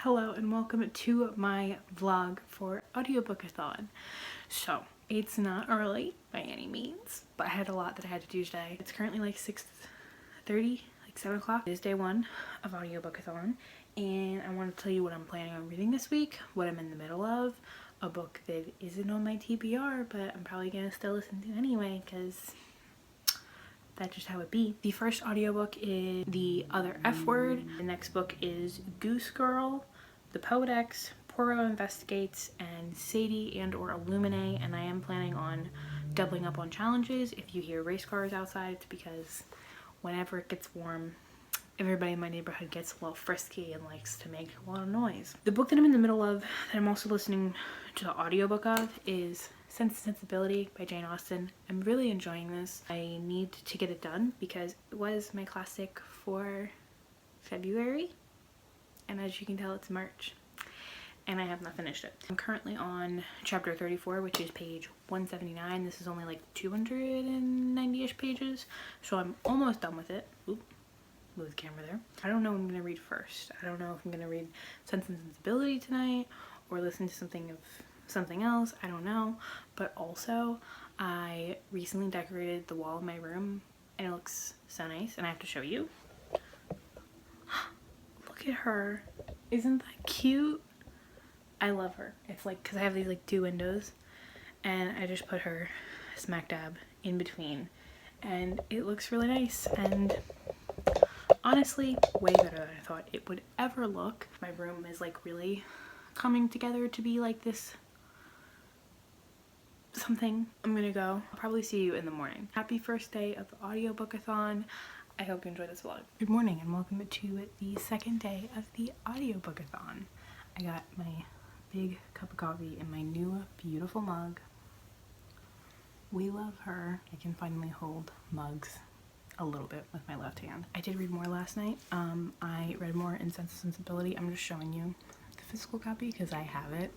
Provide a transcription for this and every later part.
Hello and welcome to my vlog for Audiobookathon. So, it's not early by any means, but I had a lot that I had to do today. It's currently like 6:30, like 7 o'clock. It is day one of Audiobookathon, and I want to tell you what I'm planning on reading this week, what I'm in the middle of, a book that isn't on my TBR, but I'm probably going to still listen to anyway, because that's just how it be. The first audiobook is The Other F Word. The next book is Goose Girl, The Poet-X, Poirot Investigates, and Sadie and or Illuminae. And I am planning on doubling up on challenges. If you hear race cars outside, it's because whenever it gets warm, everybody in my neighborhood gets a little frisky and likes to make a lot of noise. The book that I'm in the middle of, that I'm also listening to the audiobook of, is Sense and Sensibility by Jane Austen. I'm really enjoying this. I need to get it done because it was my classic for February, and as you can tell, it's March and I have not finished it. I'm currently on chapter 34, which is page 179. This is only like 290-ish pages, so I'm almost done with it. Oop, move the camera there. I don't know what I'm gonna read first. I don't know if I'm gonna read Sense and Sensibility tonight or listen to something else. I don't know. But also, I recently decorated the wall of my room and it looks so nice, and I have to show you. Look at her. Isn't that cute? I love her. It's like, because I have these like two windows and I just put her smack dab in between and it looks really nice, and honestly way better than I thought it would ever look. My room is like really coming together to be like this something. I'm gonna go. I'll probably see you in the morning. Happy first day of the Audiobookathon. I hope you enjoy this vlog. Good morning and welcome to the second day of the Audiobookathon. I got my big cup of coffee in my new beautiful mug. We love her. I can finally hold mugs a little bit with my left hand. I did read more last night. I read more in Sense and Sensibility. I'm just showing you the physical copy because I have it.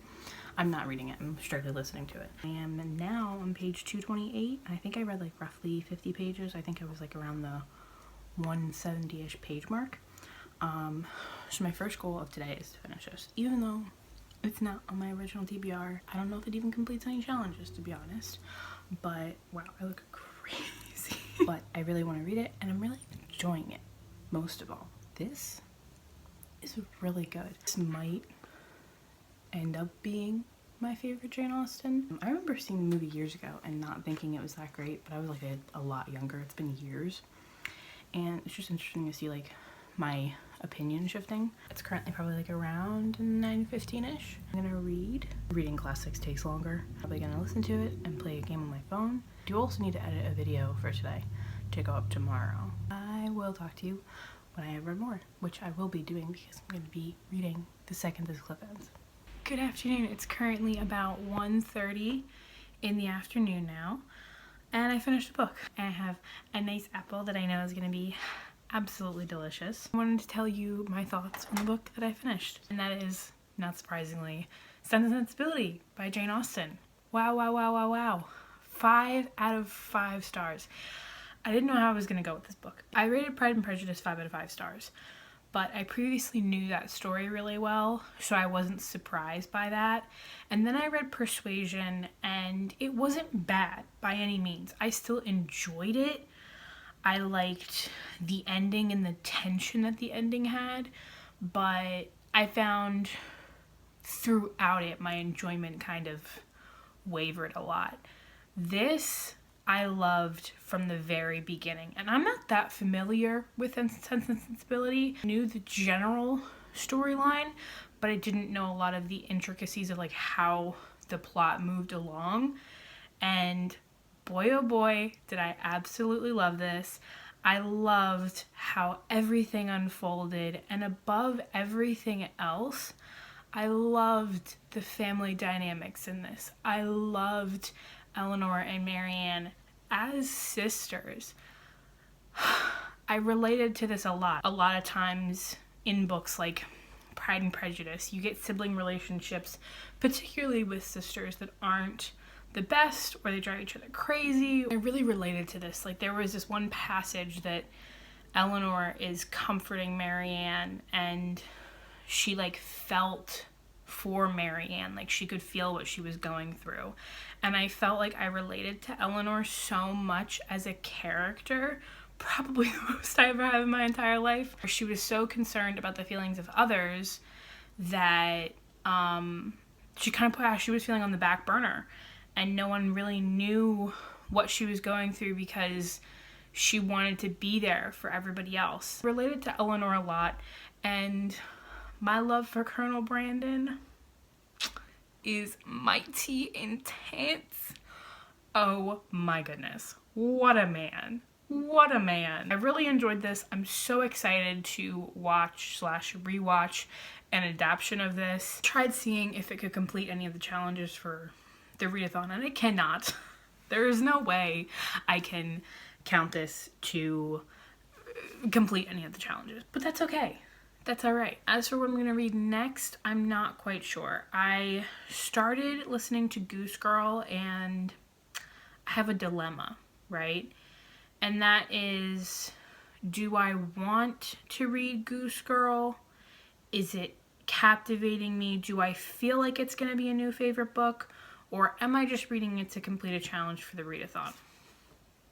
I'm not reading it, I'm strictly listening to it. I am now on page 228. I think I read like roughly 50 pages. I think I was like around the 170-ish page mark. So my first goal of today is to finish this, even though it's not on my original TBR. I don't know if it even completes any challenges, to be honest, but wow, I look crazy. But I really want to read it and I'm really enjoying it. Most of all, this is really good. This might end up being my favorite Jane Austen. I remember seeing the movie years ago and not thinking it was that great, but I was like a lot younger. It's been years, and it's just interesting to see like my opinion shifting. It's currently probably like around 9:15-ish. I'm gonna read. Reading classics takes longer. Probably gonna listen to it and play a game on my phone. I do also need to edit a video for today to go up tomorrow. I will talk to you when I have read more, which I will be doing because I'm going to be reading the second this clip ends. Good afternoon. It's currently about 1:30 in the afternoon now, and I finished a book. I have a nice apple that I know is going to be absolutely delicious. I wanted to tell you my thoughts on the book that I finished, and that is, not surprisingly, Sense and Sensibility by Jane Austen. Wow, wow, wow, wow, wow. 5 out of 5 stars. I didn't know how I was going to go with this book. I rated Pride and Prejudice 5 out of 5 stars, but I previously knew that story really well, so I wasn't surprised by that. And then I read Persuasion, and it wasn't bad by any means. I still enjoyed it. I liked the ending and the tension that the ending had, but I found throughout it my enjoyment kind of wavered a lot. This I loved from the very beginning, and I'm not that familiar with Sense and Sensibility. I knew the general storyline, but I didn't know a lot of the intricacies of like how the plot moved along, and boy oh boy did I absolutely love this. I loved how everything unfolded, and above everything else, I loved the family dynamics in this. I loved Eleanor and Marianne as sisters. I related to this a lot. A lot of times in books like Pride and Prejudice, you get sibling relationships, particularly with sisters, that aren't the best, or they drive each other crazy. I really related to this. Like, there was this one passage that Eleanor is comforting Marianne, and she like felt for Marianne, like she could feel what she was going through. And I felt like I related to Eleanor so much as a character, probably the most I ever have in my entire life. She was so concerned about the feelings of others that she kind of put how she was feeling on the back burner, and no one really knew what she was going through because she wanted to be there for everybody else. Related to Eleanor a lot, and my love for Colonel Brandon is mighty intense. Oh my goodness. What a man. What a man. I really enjoyed this. I'm so excited to watch/rewatch an adaptation of this. Tried seeing if it could complete any of the challenges for the readathon, and it cannot. There is no way I can count this to complete any of the challenges, but that's okay. That's all right. As for what I'm going to read next, I'm not quite sure. I started listening to Goose Girl, and I have a dilemma, right? And that is, do I want to read Goose Girl? Is it captivating me? Do I feel like it's going to be a new favorite book? Or am I just reading it to complete a challenge for the readathon?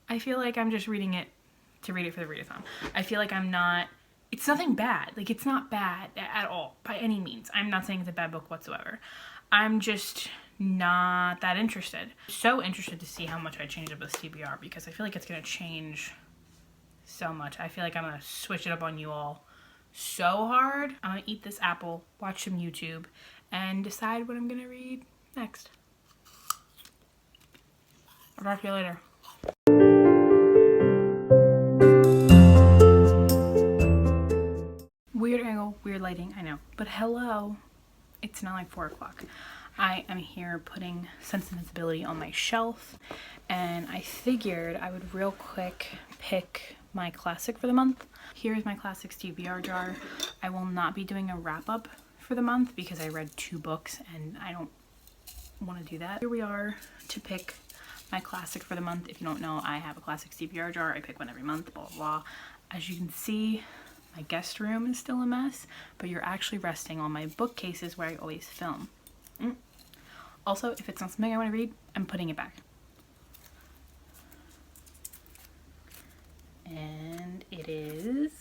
I feel like I'm just reading it to read it for the readathon. I feel like it's nothing bad. Like, it's not bad at all, by any means. I'm not saying it's a bad book whatsoever. I'm just not that interested. So interested to see how much I change up this TBR, because I feel like it's going to change so much. I feel like I'm going to switch it up on you all so hard. I'm going to eat this apple, watch some YouTube, and decide what I'm going to read next. I'll talk to you later. Weird angle, weird lighting, I know. But hello, it's not like 4 o'clock. I am here putting Sense and Sensibility on my shelf, and I figured I would real quick pick my classic for the month. Here's my classics TBR jar. I will not be doing a wrap-up for the month because I read 2 books and I don't want to do that. Here we are to pick my classic for the month. If you don't know, I have a classics TBR jar. I pick one every month, blah, blah, blah. As you can see, my guest room is still a mess, but you're actually resting on my bookcases where I always film. Also, if it's not something I want to read, I'm putting it back. And it is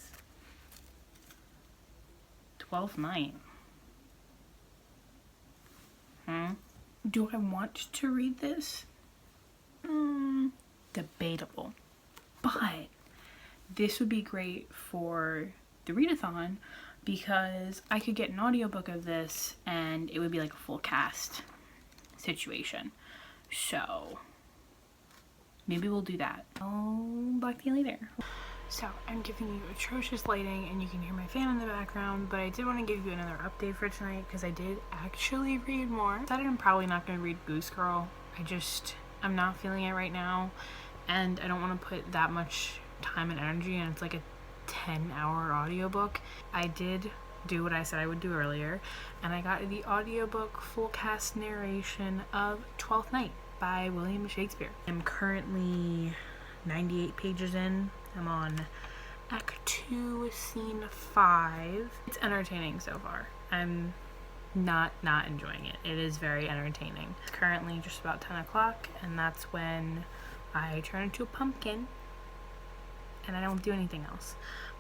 12th night. Do I want to read this? Debatable. But this would be great for the readathon because I could get an audiobook of this and it would be like a full cast situation. So maybe we'll do that. I'll back to you later. So I'm giving you atrocious lighting and you can hear my fan in the background, but I did want to give you another update for tonight because I did actually read more. I decided I'm probably not going to read Goose Girl. I'm not feeling it right now, and I don't want to put that much time and energy, and it's like a 10-hour audiobook. I did do what I said I would do earlier, and I got the audiobook full cast narration of 12th Night by William Shakespeare. I'm currently 98 pages in. I'm on Act 2, Scene 5. It's entertaining so far. I'm not enjoying it. It is very entertaining. It's currently just about 10 o'clock, and that's when I turn into a pumpkin, and I don't do anything else.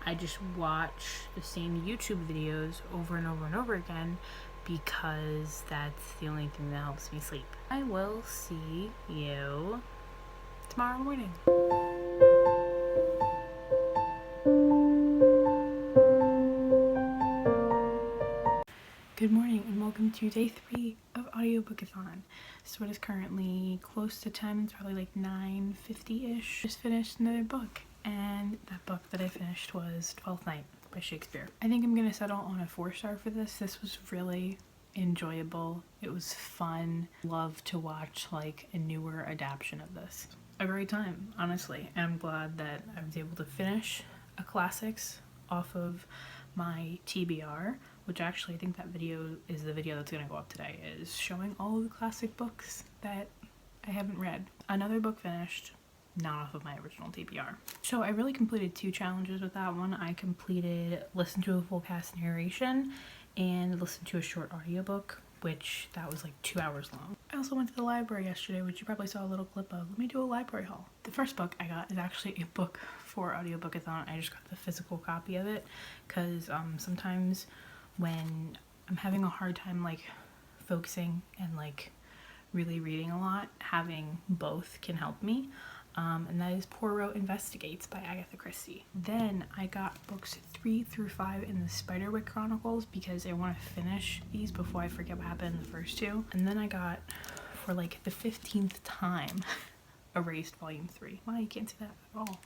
I just watch the same YouTube videos over and over and over again because that's the only thing that helps me sleep. I will see you tomorrow morning. Good morning and welcome to day 3 of Audiobookathon. So it is currently close to 10, it's probably like 9:50-ish. Just finished another book, and that book that I finished was 12th Night by Shakespeare. I think I'm gonna settle on a 4-star for this. This was really enjoyable. It was fun. Love to watch like a newer adaptation of this. A great time, honestly. And I'm glad that I was able to finish a classics off of my TBR, which actually I think that video is the video that's gonna go up today, is showing all of the classic books that I haven't read. Another book finished, not off of my original TBR. So I really completed 2 challenges with that one. I completed listen to a full cast narration and listened to a short audiobook, which that was like 2 hours long. I also went to the library yesterday, which you probably saw a little clip of. Let me do a library haul. The first book I got is actually a book for Audiobookathon. I just got the physical copy of it because sometimes when I'm having a hard time like focusing and like really reading a lot, having both can help me. And that is Poirot Investigates by Agatha Christie. Then I got books 3 through 5 in the Spiderwick Chronicles because I want to finish these before I forget what happened in the first two. And then I got, for like the 15th time, Erased Volume 3. Wow, you can't see that at all.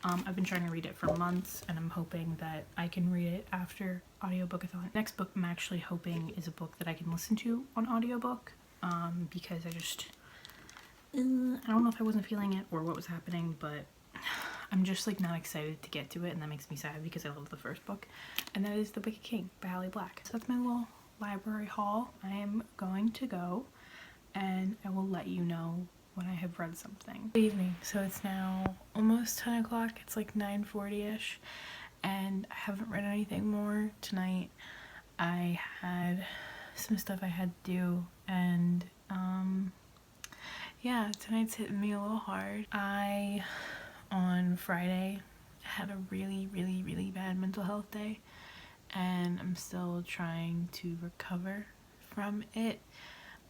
I've been trying to read it for months, and I'm hoping that I can read it after Audiobookathon. Next book I'm actually hoping is a book that I can listen to on audiobook, because I don't know if I wasn't feeling it or what was happening, but I'm just like not excited to get to it, and that makes me sad because I love the first book, and that is The Wicked King by Hallie Black. So that's my little library haul. I am going to go, and I will let you know when I have read something. Good evening. So it's now almost 10 o'clock. It's like 9:40ish, and I haven't read anything more tonight. I had some stuff I had to do, and yeah, tonight's hitting me a little hard. I, on Friday, had a really bad mental health day, and I'm still trying to recover from it.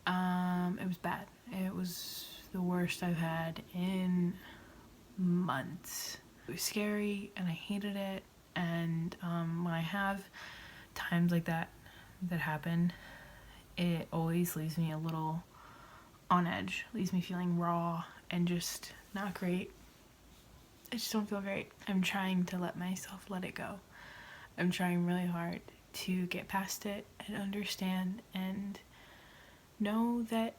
It was bad. It was the worst I've had in months. It was scary, and I hated it, and when I have times like that happen, it always leaves me a little on edge, leaves me feeling raw and just not great. I just don't feel great. I'm trying to let myself let it go. I'm trying really hard to get past it and understand and know that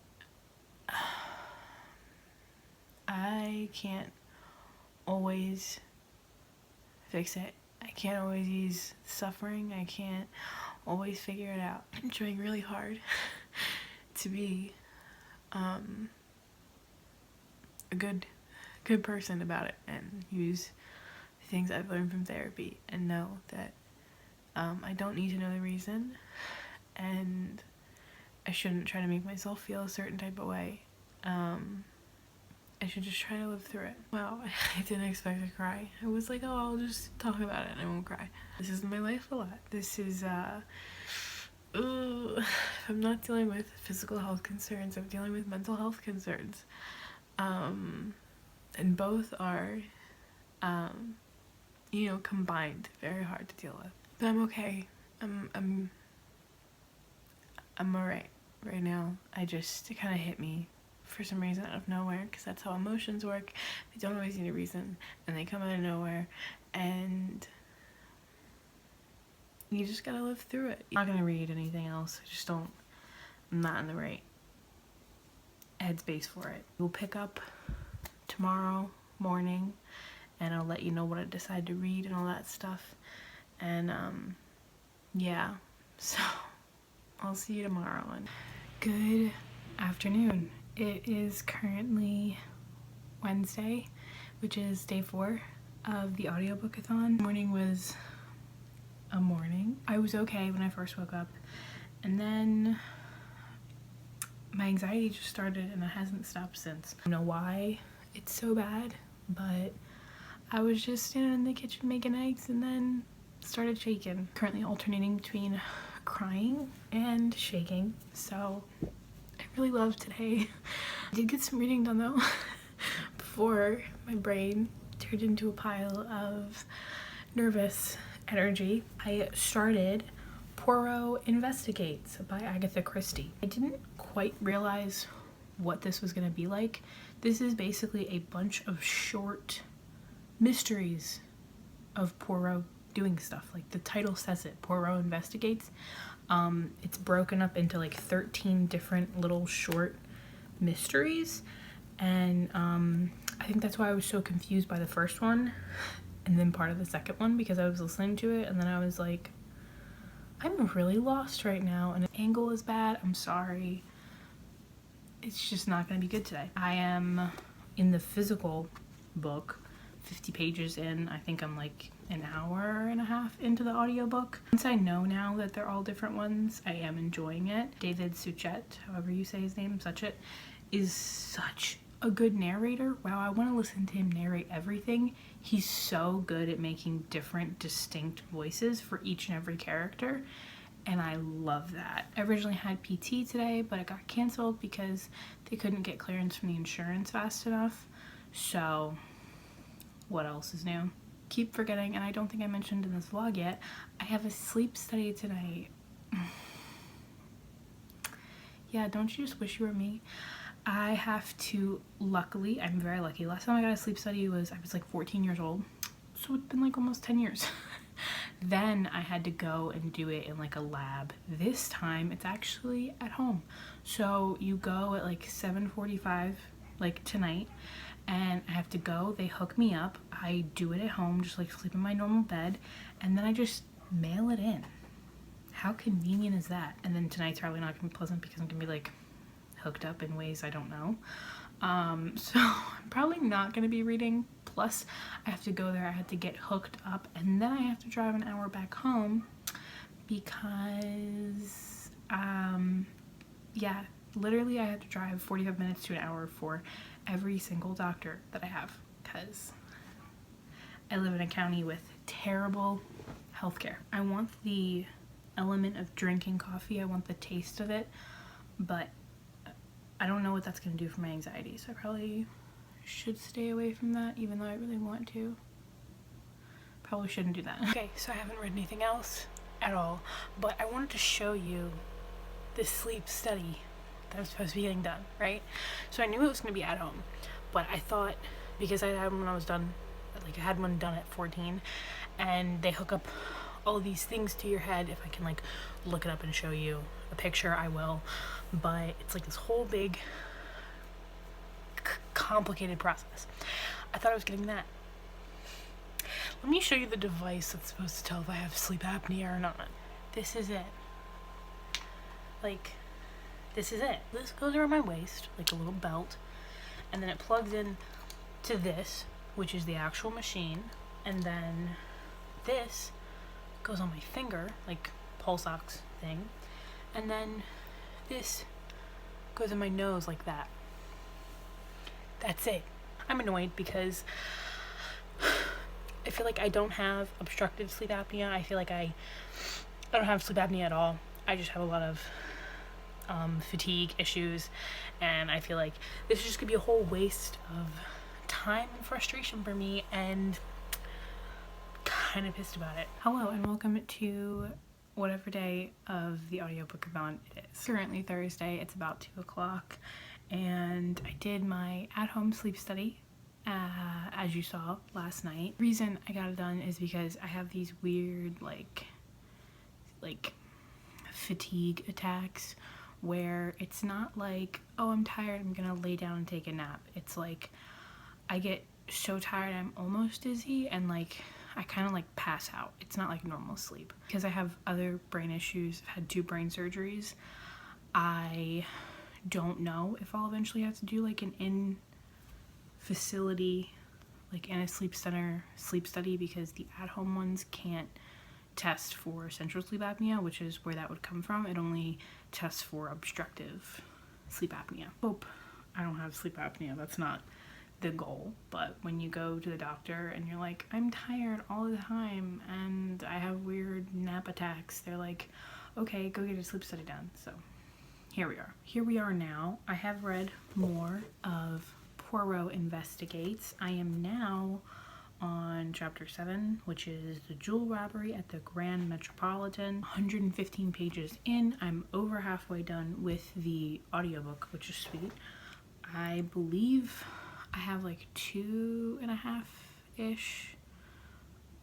I can't always fix it. I can't always ease suffering. I can't always figure it out. I'm trying really hard to be a good person about it and use things I've learned from therapy and know that I don't need to know the reason, and I shouldn't try to make myself feel a certain type of way. I should just try to live through it. Wow, I didn't expect to cry. I was like, oh, I'll just talk about it and I won't cry. This is my life a lot. This is I'm not dealing with physical health concerns, I'm dealing with mental health concerns. And both are, you know, combined, very hard to deal with. But I'm okay. I'm alright right now. It kind of hit me for some reason out of nowhere, because that's how emotions work. They don't always need a reason, and they come out of nowhere, and you just gotta live through it. I'm not gonna read anything else. I'm not in the right headspace for it. We'll pick up tomorrow morning, and I'll let you know what I decide to read and all that stuff. And yeah, so I'll see you tomorrow. And good afternoon. It is currently Wednesday, which is day 4 of the audiobookathon. Morning was a morning. I was okay when I first woke up, and then my anxiety just started, and it hasn't stopped since. I don't know why it's so bad, but I was just standing in the kitchen making eggs and then started shaking. Currently alternating between crying and shaking, so I really love today. I did get some reading done though before my brain turned into a pile of nervous energy. I started Poirot Investigates by Agatha Christie. I didn't quite realize what this was going to be like. This is basically a bunch of short mysteries of Poirot doing stuff. Like the title says it, Poirot Investigates. It's broken up into like 13 different little short mysteries, and I think that's why I was so confused by the first one and then part of the second one, because I was listening to it and then I was like, I'm really lost right now, and the angle is bad. I'm sorry. It's just not gonna be good today. I am in the physical book 50 pages in. I think I'm like an hour and a half into the audiobook. Since I know now that they're all different ones, I am enjoying it. David Suchet, however you say his name, Suchet, is such a good narrator. Wow, I want to listen to him narrate everything. He's so good at making different distinct voices for each and every character, and I love that. I originally had PT today, but it got canceled because they couldn't get clearance from the insurance fast enough. So what else is new? Keep forgetting, and I don't think I mentioned in this vlog yet, I have a sleep study tonight. Yeah, don't you just wish you were me? I have to, luckily, I'm very lucky. Last time I got a sleep study I was like 14 years old. So it's been like almost 10 years. Then I had to go and do it in like a lab. This time it's actually at home. So you go at like 7:45, like tonight, and I have to go. They hook me up. I do it at home, just like sleep in my normal bed, and then I just mail it in. How convenient is that? And then tonight's probably not gonna be pleasant because I'm gonna be like hooked up in ways I don't know. So I'm probably not going to be reading. Plus I have to go there, I had to get hooked up, and then I have to drive an hour back home because yeah, literally I have to drive 45 minutes to an hour for every single doctor that I have because I live in a county with terrible healthcare. I want the element of drinking coffee, I want the taste of it, but I don't know what that's going to do for my anxiety, so I probably should stay away from that, even though I really want to. Probably shouldn't do that. Okay, so I haven't read anything else at all, but I wanted to show you this sleep study that I'm supposed to be getting done, right? So I knew it was going to be at home, but I thought, because I had one when I was done, like I had one done at 14, and they hook up all these things to your head. If I can like look it up and show you a picture, I will, but it's like this whole big complicated process. I thought I was getting that. Let me show you the device that's supposed to tell if I have sleep apnea or not. This is it. Like, this is it. This goes around my waist like a little belt, and then it plugs in to this, which is the actual machine, and then this goes on my finger, like pulse ox thing, and then this goes in my nose like that. That's it. I'm annoyed because I feel like I don't have obstructive sleep apnea. I feel like I don't have sleep apnea at all. I just have a lot of fatigue issues, and I feel like this is just gonna be a whole waste of time and frustration for me, and kind of pissed about it. Hello and welcome to whatever day of the audiobookathon it is. Currently Thursday, it's about 2 o'clock, and I did my at-home sleep study as you saw last night. The reason I got it done is because I have these weird like fatigue attacks where it's not like, oh, I'm tired, I'm gonna lay down and take a nap. It's like I get so tired I'm almost dizzy, and like I kind of like pass out. It's not like normal sleep. Because I have other brain issues, I've had 2 brain surgeries, I don't know if I'll eventually have to do like an in-facility, like in a sleep center sleep study, because the at-home ones can't test for central sleep apnea, which is where that would come from. It only tests for obstructive sleep apnea. Hope I don't have sleep apnea, that's not the goal, but when you go to the doctor and you're like, I'm tired all the time and I have weird nap attacks, they're like, okay, go get a sleep study done. So here we are now. I have read more of Poirot Investigates. I am now on chapter 7, which is the jewel robbery at the Grand Metropolitan. 115 pages in. I'm over halfway done with the audiobook, which is sweet. I believe I have like 2.5-ish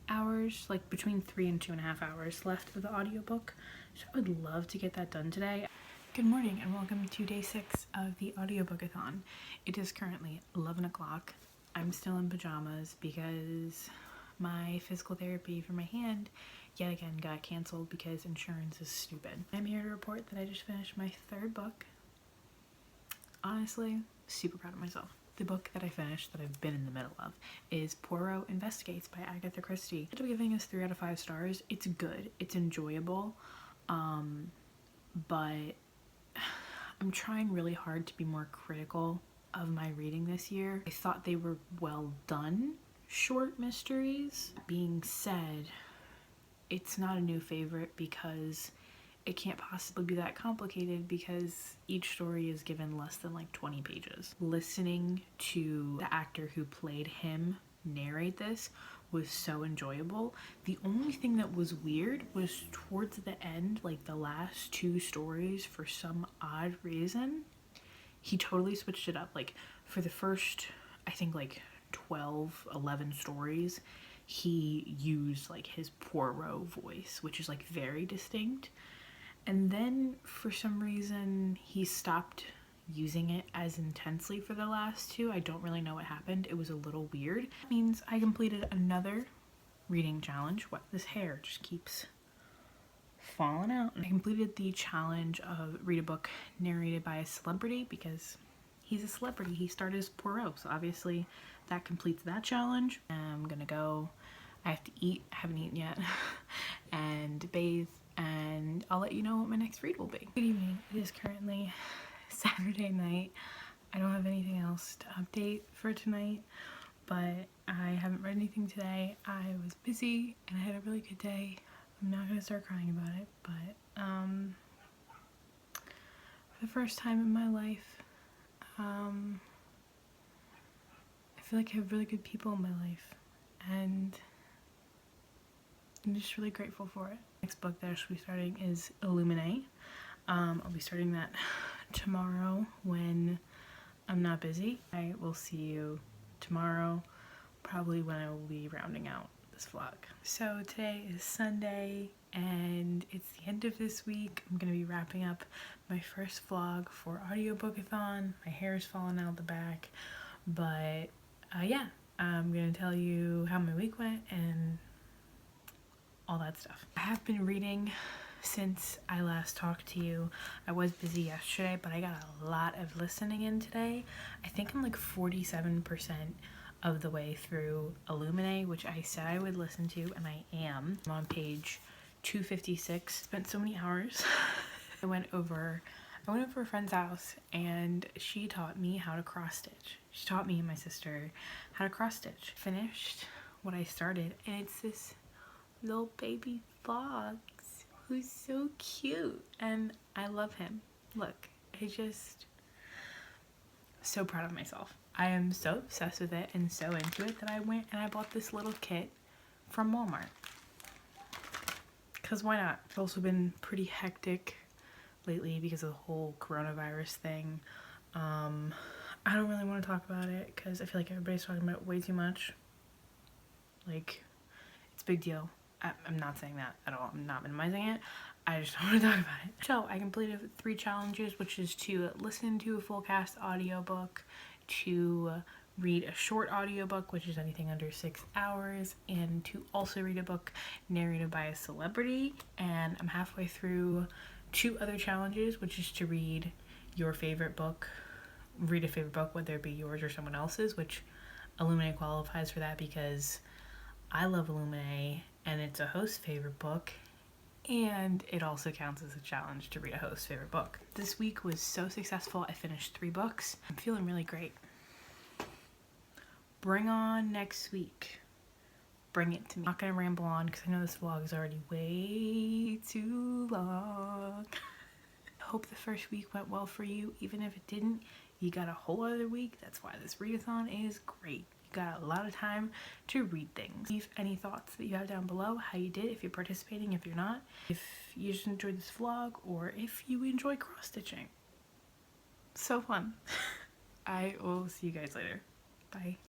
hours, like between 3 and 2.5 hours left of the audiobook, so I would love to get that done today. Good morning and welcome to day 6 of the audiobookathon. It is currently 11 o'clock. I'm still in pajamas because my physical therapy for my hand yet again got canceled because insurance is stupid. I'm here to report that I just finished my 3rd book. Honestly, super proud of myself. The book that I finished, that I've been in the middle of, is Poirot Investigates by Agatha Christie. I'm giving this 3 out of 5 stars. It's good. It's enjoyable. But I'm trying really hard to be more critical of my reading this year. I thought they were well done short mysteries. Being said, it's not a new favorite because it can't possibly be that complicated because each story is given less than like 20 pages. Listening to the actor who played him narrate this was so enjoyable. The only thing that was weird was towards the end, like the last 2 stories, for some odd reason, he totally switched it up. Like for the first, I think like 11 stories, he used like his Poirot voice, which is like very distinct. And then for some reason he stopped using it as intensely for the last 2. I don't really know what happened. It was a little weird. That means I completed another reading challenge. What? This hair just keeps falling out. I completed the challenge of read a book narrated by a celebrity because he's a celebrity. He started as Poirot, so obviously that completes that challenge. I'm gonna go. I have to eat. I haven't eaten yet. And bathe, and I'll let you know what my next read will be. Good evening. It is currently Saturday night. I don't have anything else to update for tonight, but I haven't read anything today. I was busy and I had a really good day. I'm not gonna start crying about it, but for the first time in my life, I feel like I have really good people in my life, and I'm just really grateful for it. Next book that I should be starting is Illuminae. I'll be starting that tomorrow when I'm not busy. I will see you tomorrow, probably when I will be rounding out this vlog. So today is Sunday and it's the end of this week. I'm gonna be wrapping up my first vlog for Audiobookathon. My hair is falling out the back, but yeah, I'm gonna tell you how my week went and all that stuff. I have been reading since I last talked to you. I was busy yesterday, but I got a lot of listening in today. I think I'm like 47% of the way through Illuminae, which I said I would listen to, and I am. I'm on page 256. Spent so many hours. I went over a friend's house and she taught me how to cross stitch. She taught me and my sister how to cross stitch. Finished what I started, and it's this little baby fox who's so cute and I love him. Look, I just so proud of myself. I am so obsessed with it and so into it that I went and I bought this little kit from Walmart. Cause why not? It's also been pretty hectic lately because of the whole coronavirus thing. I don't really want to talk about it because I feel like everybody's talking about it way too much. Like, it's a big deal. I'm not saying that at all. I'm not minimizing it. I just don't want to talk about it. So I completed 3 challenges, which is to listen to a full cast audiobook, to read a short audiobook, which is anything under 6 hours, and to also read a book narrated by a celebrity. And I'm halfway through 2 other challenges, which is to read your favorite book, read a favorite book, whether it be yours or someone else's, which Illuminae qualifies for that because I love Illuminae and it's a host's favorite book, and it also counts as a challenge to read a host's favorite book. This week was so successful. I finished 3 books. I'm feeling really great. Bring on next week. Bring it to me. I'm not gonna ramble on because I know this vlog is already way too long. I hope the first week went well for you. Even if it didn't, you got a whole other week. That's why this readathon is great. You got a lot of time to read things. Leave any thoughts that you have down below, how you did, if you're participating, if you're not, if you just enjoyed this vlog, or if you enjoy cross-stitching. So fun. I will see you guys later. Bye.